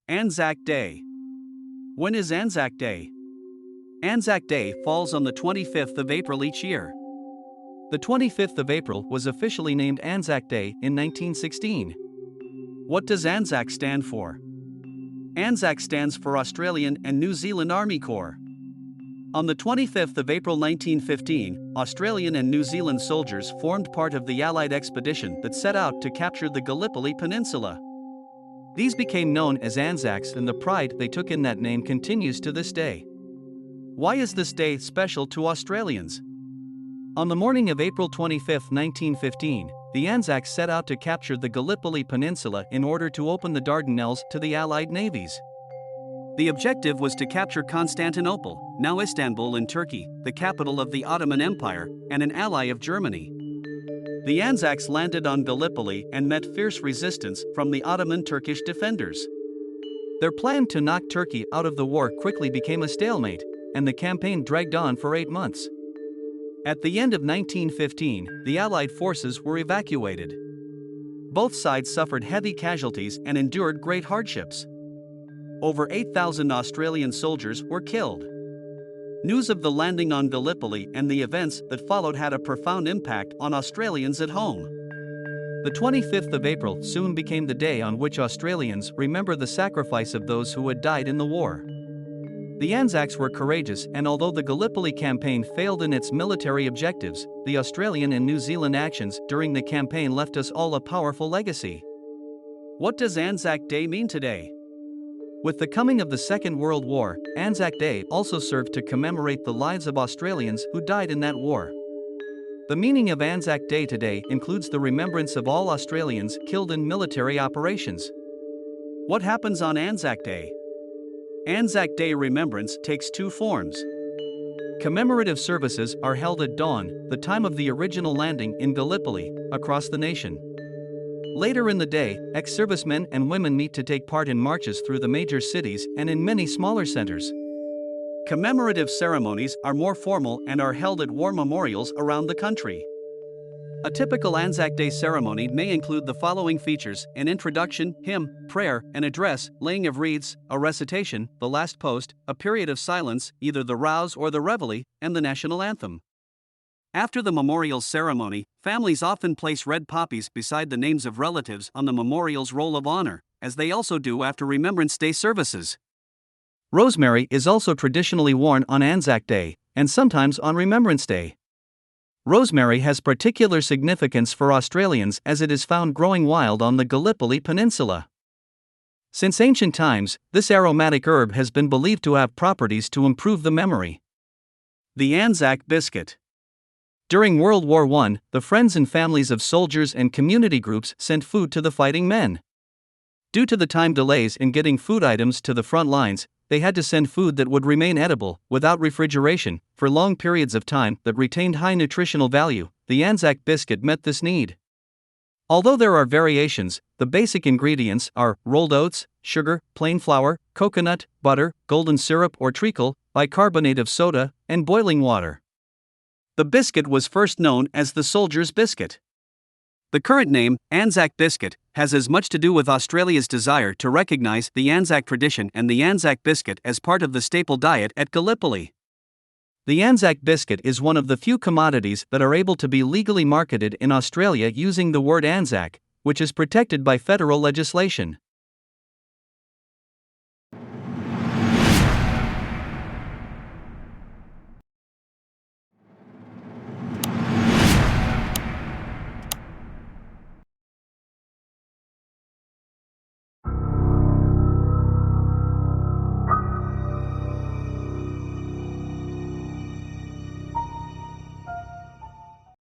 Anzac Day. When is Anzac Day? Anzac Day falls on the 25th of April each year. The 25th of April was officially named Anzac Day in 1916. What does Anzac stand for? Anzac stands for Australian and New Zealand Army Corps. On the 25th of April 1915, Australian and New Zealand soldiers formed part of the Allied expedition that set out to capture the Gallipoli Peninsula. These became known as Anzacs, and the pride they took in that name continues to this day. Why is this day special to Australians? On the morning of April 25, 1915, the Anzacs set out to capture the Gallipoli Peninsula in order to open the Dardanelles to the Allied navies. The objective was to capture Constantinople, now Istanbul in Turkey, the capital of the Ottoman Empire, and an ally of Germany. The Anzacs landed on Gallipoli and met fierce resistance from the Ottoman Turkish defenders. Their plan to knock Turkey out of the war quickly became a stalemate, and the campaign dragged on for 8 months. At the end of 1915, the Allied forces were evacuated. Both sides suffered heavy casualties and endured great hardships. Over 8,000 Australian soldiers were killed. News of the landing on Gallipoli and the events that followed had a profound impact on Australians at home. The 25th of April soon became the day on which Australians remember the sacrifice of those who had died in the war. The Anzacs were courageous, and although the Gallipoli campaign failed in its military objectives, the Australian and New Zealand actions during the campaign left us all a powerful legacy. What does Anzac Day mean today? With the coming of the Second World War, Anzac Day also served to commemorate the lives of Australians who died in that war. The meaning of Anzac Day today includes the remembrance of all Australians killed in military operations. What happens on Anzac Day? Anzac Day remembrance takes 2 forms. Commemorative services are held at dawn, the time of the original landing in Gallipoli, across the nation. Later in the day, ex-servicemen and women meet to take part in marches through the major cities and in many smaller centers. Commemorative ceremonies are more formal and are held at war memorials around the country. A typical Anzac Day ceremony may include the following features: an introduction, hymn, prayer, an address, laying of wreaths, a recitation, the last post, a period of silence, either the rouse or the reveille, and the national anthem. After the memorial ceremony, families often place red poppies beside the names of relatives on the memorial's roll of honor, as they also do after Remembrance Day services. Rosemary is also traditionally worn on Anzac Day, and sometimes on Remembrance Day. Rosemary has particular significance for Australians as it is found growing wild on the Gallipoli Peninsula. Since ancient times, this aromatic herb has been believed to have properties to improve the memory. The Anzac Biscuit. During World War I, the friends and families of soldiers and community groups sent food to the fighting men. Due to the time delays in getting food items to the front lines, they had to send food that would remain edible, without refrigeration, for long periods of time that retained high nutritional value. The Anzac biscuit met this need. Although there are variations, the basic ingredients are rolled oats, sugar, plain flour, coconut, butter, golden syrup or treacle, bicarbonate of soda, and boiling water. The biscuit was first known as the soldier's biscuit. The current name, Anzac biscuit, has as much to do with Australia's desire to recognize the Anzac tradition and the Anzac biscuit as part of the staple diet at Gallipoli. The Anzac biscuit is one of the few commodities that are able to be legally marketed in Australia using the word Anzac, which is protected by federal legislation.